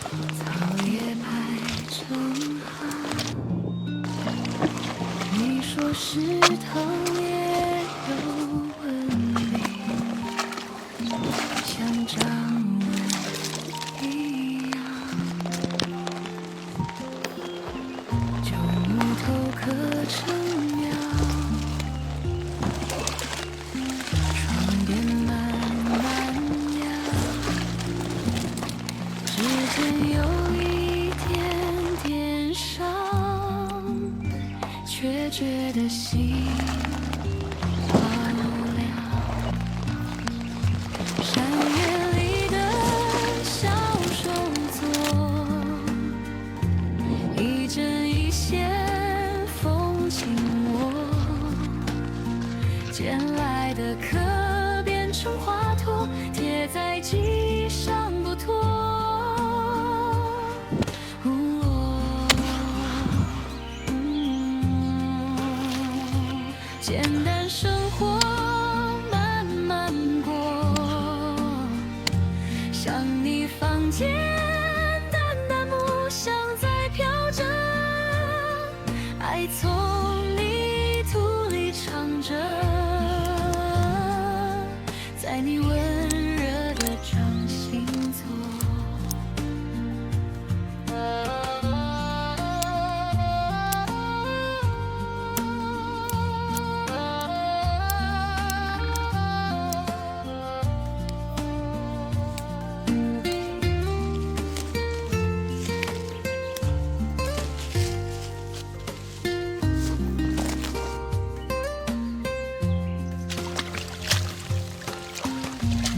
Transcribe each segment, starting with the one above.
草叶排成行，你说池塘也有纹理，像掌纹一样。旧木头刻成苗，窗边慢慢摇，指尖有一点点伤，却觉得心好凉。山野里的小手作，一针一线缝紧我，捡来的壳变成华托，贴在记忆上不脱。简单生活慢慢过，想你房间淡淡木香在飘着，爱从泥土里藏着，在你温热的掌心坐。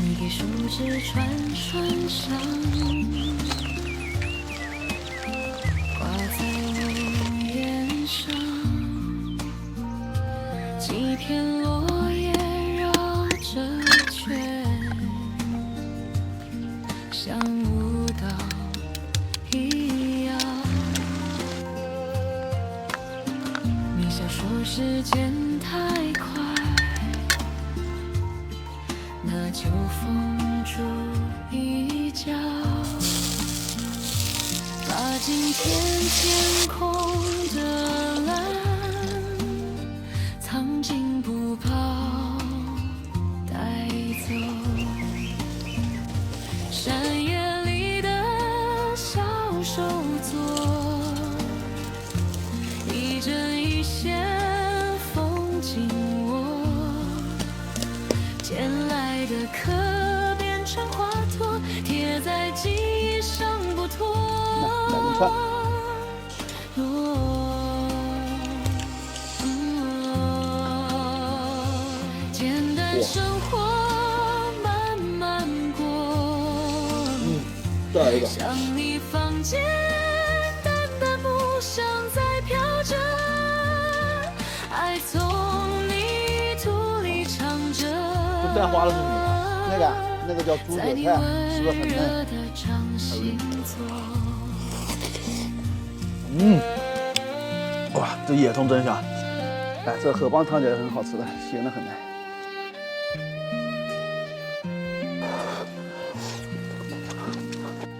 你给树枝串串上，挂在屋檐上，几片落叶绕着圈，像舞蹈一样。你笑说时间太快，那就封住一角，把今天天空的蓝藏进布包带走。山野里的小手作，一针一线缝紧我，捡来的壳变成华托，贴在记忆上不脱。简单生活慢慢过，再一个。想你房间淡淡木香在飘着，爱从泥土里藏着。这蛋花的是什么？那个叫猪脚菜，是不是很嫩？哇，这野葱真香！哎，这荷包汤起来很好吃的，咸的很呢。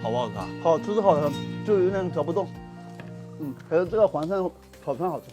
好不好吃啊？好吃是好吃，就有点嚼不动。还有这个黄鳝炒饭好吃。